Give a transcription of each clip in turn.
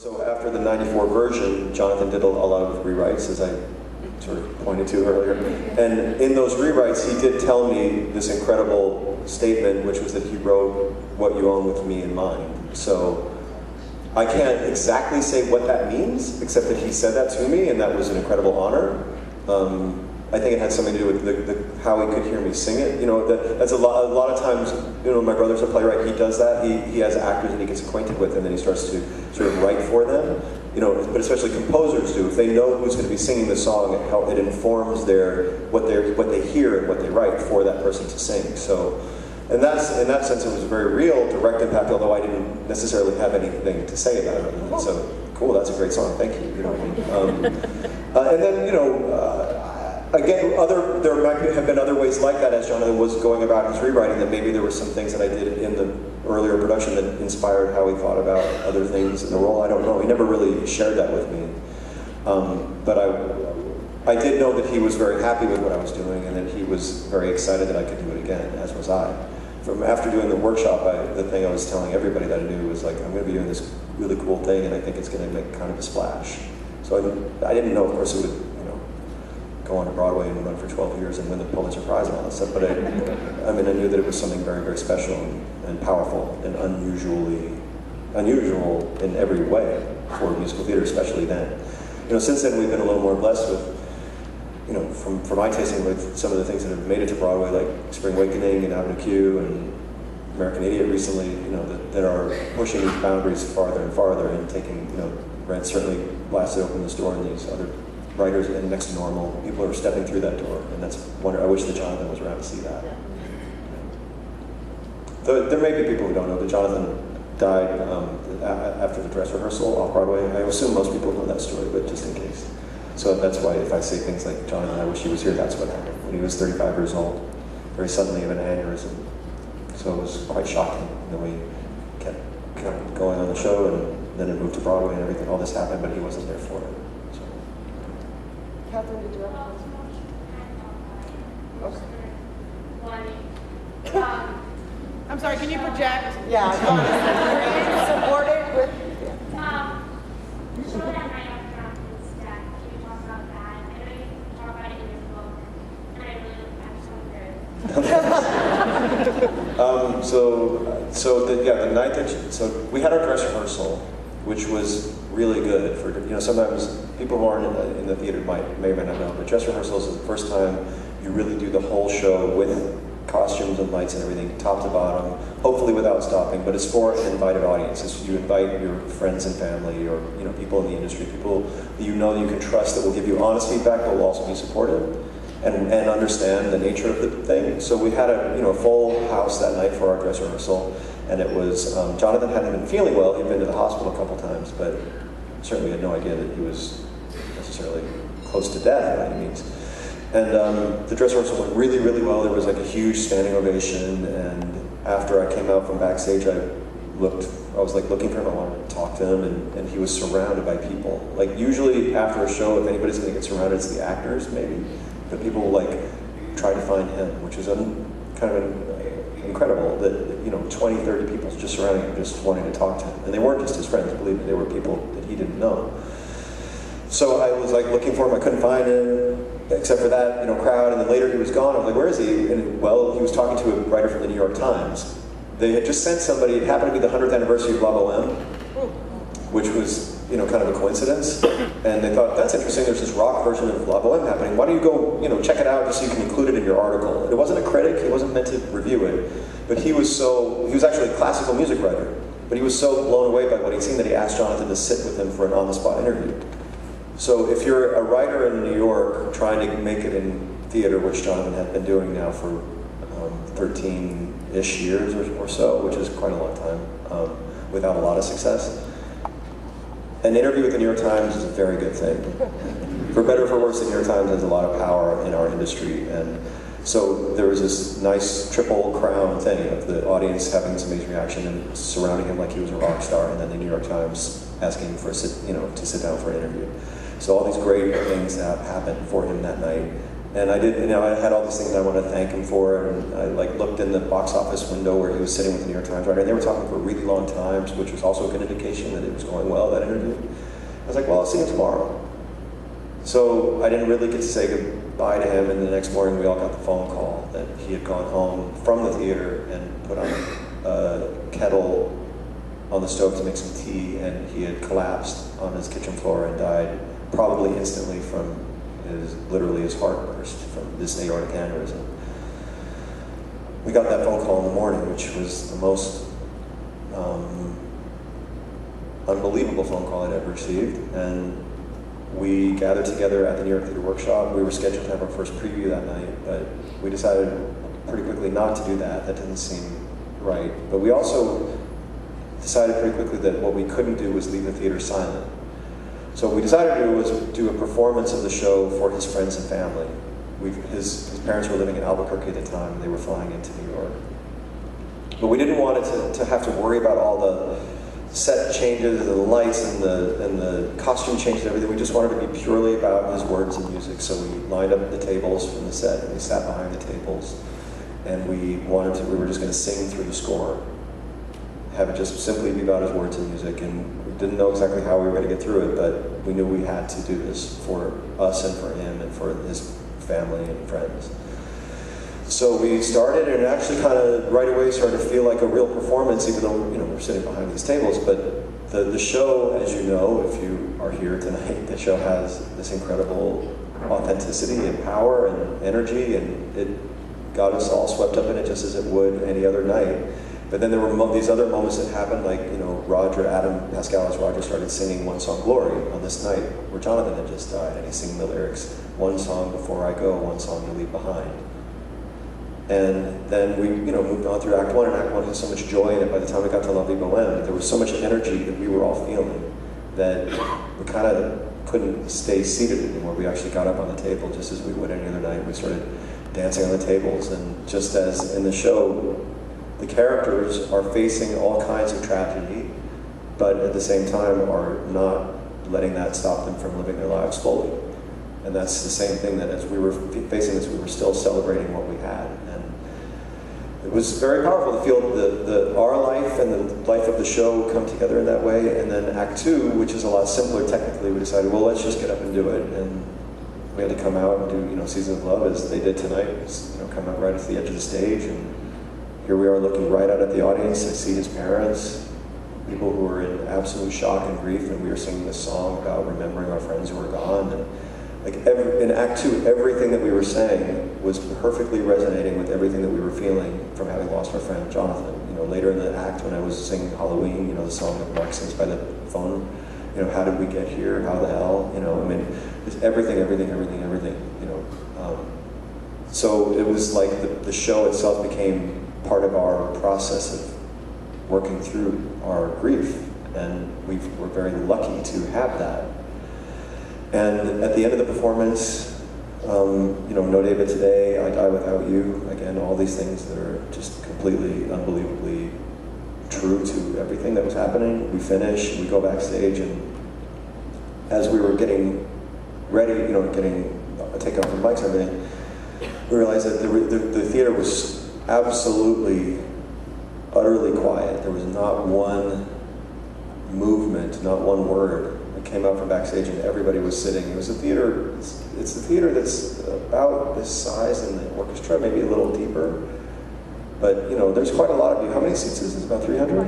So after the '94 version, Jonathan did a lot of rewrites, as I sort of pointed to earlier. And in those rewrites, he did tell me this incredible statement, which was that he wrote "What You Own with Me in Mind." So I can't exactly say what that means, except that he said that to me, and that was an incredible honor. I think it had something to do with how he could hear me sing it. You know, that's a lot of times, you know, my brother's a playwright, he does that. He has actors that he gets acquainted with, and then he starts to sort of write for them. You know, but especially composers do. If they know who's going to be singing the song, it informs what they hear and what they write for that person to sing. So, in that sense, it was a very real, direct impact. Although I didn't necessarily have anything to say about it. And so, cool, that's a great song. Thank you. You know what I mean? And then, you know. Again, there might have been other ways like that as Jonathan was going about his rewriting, that maybe there were some things that I did in the earlier production that inspired how he thought about other things in the role. I don't know. He never really shared that with me. But I did know that he was very happy with what I was doing, and that he was very excited that I could do it again, as was I. From after doing the workshop, the thing I was telling everybody that I knew was like, I'm going to be doing this really cool thing, and I think it's going to make kind of a splash. So I didn't know, of course, it would go on to Broadway and run for 12 years and win the Pulitzer Prize and all that stuff, but I knew that it was something very, very special and powerful and unusual in every way for musical theater, especially then. You know, since then we've been a little more blessed with, you know, from my tasting, with some of the things that have made it to Broadway, like Spring Awakening and Avenue Q and American Idiot recently, you know, that are pushing these boundaries farther and farther and taking, you know, Rent certainly blasted open this door, and these other writers and Next to Normal, people are stepping through that door, and that's I wish that Jonathan was around to see that. There may be people who don't know that Jonathan died after the dress rehearsal off Broadway. I assume most people know that story, but just in case. So that's why if I say things like, Jonathan, I wish he was here, that's what happened. When he was 35 years old, very suddenly of an aneurysm. So it was quite shocking. And then we kept going on the show, and then it moved to Broadway and everything. All this happened, but he wasn't there for it. Catherine, did you have a question? Okay. I'm sorry, can you project? Yeah, support it with... The show that night after Jonathan's death, can you talk about that? I know you talk about it in your book, and I really the night that we had our dress rehearsal, which was really good for, you know, sometimes people who aren't in the theater may or may not know, but dress rehearsals is the first time you really do the whole show with costumes and lights and everything, top to bottom, hopefully without stopping, but it's for an invited audience. You invite your friends and family, or, you know, people in the industry, people that you know that you can trust, that will give you honest feedback, but will also be supportive and understand the nature of the thing. So we had a full house that night for our dress rehearsal, and it was, Jonathan hadn't been feeling well. He'd been to the hospital a couple times, but certainly had no idea that he was necessarily close to death by any means. And the dress rehearsal went really, really well. There was like a huge standing ovation, and after I came out from backstage, I was like looking for him. I wanted to talk to him, and he was surrounded by people. Like usually after a show, if anybody's going to get surrounded, it's the actors maybe, but people like try to find him, which is kind of incredible that, you know, 20, 30 people just surrounding him, just wanting to talk to him. And they weren't just his friends, believe me, they were people that he didn't know. So I was like looking for him, I couldn't find him, except for that, you know, crowd, and then later he was gone. I was like, where is he? And well, he was talking to a writer from the New York Times. They had just sent somebody, it happened to be the 100th anniversary of La Boheme, which was, you know, kind of a coincidence. And they thought, that's interesting, there's this rock version of La Boheme happening. Why don't you go, you know, check it out just so you can include it in your article. And it wasn't a critic, he wasn't meant to review it, but he was actually a classical music writer, but he was so blown away by what he'd seen that he asked Jonathan to sit with him for an on-the-spot interview. So if you're a writer in New York trying to make it in theater, which Jonathan had been doing now for 13-ish years or so, which is quite a long time, without a lot of success, an interview with the New York Times is a very good thing. For better or for worse, the New York Times has a lot of power in our industry, and so there was this nice triple crown thing of the audience having this amazing reaction and surrounding him like he was a rock star, and then the New York Times asking him to sit down for an interview. So all these great things that happened for him that night, And I did, I had all these things I wanted to thank him for, and I looked in the box office window where he was sitting with the New York Times writer, and they were talking for really long times, which was also a good indication that it was going well, that interview. I was like, well, I'll see him tomorrow. So I didn't really get to say goodbye to him, and the next morning we all got the phone call that he had gone home from the theater and put on a kettle on the stove to make some tea, and he had collapsed on his kitchen floor and died probably instantly from literally his heart burst from this aortic aneurysm. We got that phone call in the morning, which was the most unbelievable phone call I'd ever received, and we gathered together at the New York Theater Workshop. We were scheduled to have our first preview that night, but we decided pretty quickly not to do that. That didn't seem right. But we also decided pretty quickly that what we couldn't do was leave the theater silent. So what we decided to do was do a performance of the show for his friends and family. His parents were living in Albuquerque at the time, and they were flying into New York. But we didn't want it to have to worry about all the set changes, and the lights, and the costume changes and everything. We just wanted to be purely about his words and music. So we lined up the tables from the set, and we sat behind the tables, and we were just going to sing through the score. Have it just simply be about his words and music, and we didn't know exactly how we were going to get through it, but we knew we had to do this for us and for him and for his family and friends. So we started, and it actually kind of right away started to feel like a real performance, even though we're sitting behind these tables. But the show, as you know, if you are here tonight, the show has this incredible authenticity and power and energy, and it got us all swept up in it just as it would any other night. But then there were these other moments that happened, like, Adam Pascal as Roger started singing one song, Glory, on this night where Jonathan had just died, and he's singing the lyrics, one song before I go, one song you leave behind. And then we, moved on through Act 1, and Act 1 has so much joy in it. By the time we got to La Vie Boheme, there was so much energy that we were all feeling that we kind of couldn't stay seated anymore. We actually got up on the table just as we would any other night. We started dancing on the tables, and just as in the show, the characters are facing all kinds of tragedy, but at the same time are not letting that stop them from living their lives fully. And that's the same thing, that as we were facing this, we were still celebrating what we had. And it was very powerful to feel our life and the life of the show come together in that way. And then Act 2, which is a lot simpler technically, we decided, well, let's just get up and do it. And we had to come out and do, Season of Love, as they did tonight. Come out right at the edge of the stage, and here we are looking right out at the audience. I see his parents, people who are in absolute shock and grief, and we were singing this song about remembering our friends who were gone. And in Act 2, everything that we were saying was perfectly resonating with everything that we were feeling from having lost our friend Jonathan. Later in the act, when I was singing Halloween, the song that Mark sings by the phone, how did we get here? How the hell? It's everything. So it was like the show itself became part of our process of working through our grief, and we were very lucky to have that. And at the end of the performance, No Day But Today, I Die Without You, again, all these things that are just completely, unbelievably true to everything that was happening. We finish, we go backstage, and as we were getting ready, taking off the mics and everything, we realized that the theater was absolutely, utterly quiet. There was not one movement, not one word. Came out from backstage, and everybody was sitting. It was a theater. It's a theater that's about this size in the orchestra, maybe a little deeper. But there's quite a lot of you. How many seats is this? About 300?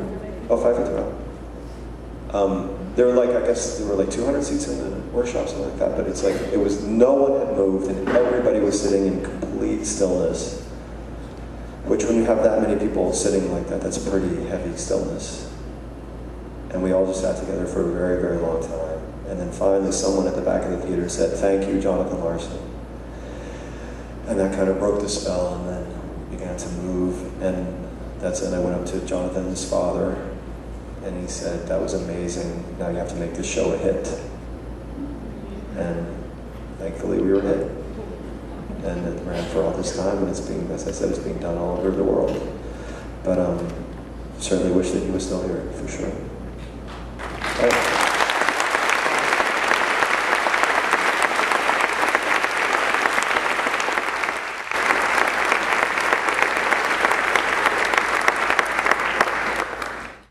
Oh, 500. There were I guess there were 200 seats in the workshop, something like that. But it's it was no one had moved, and everybody was sitting in complete stillness. Which, when you have that many people sitting like that, that's pretty heavy stillness. And we all just sat together for a very, very long time. And then finally someone at the back of the theater said, "Thank you, Jonathan Larson." And that kind of broke the spell, and then we began to move. And that's when I went up to Jonathan's father, and he said, "That was amazing. Now you have to make this show a hit." And thankfully we were a hit. And it ran for all this time, and it's being, as I said, it's being done all over the world. But certainly wish that he was still here, for sure.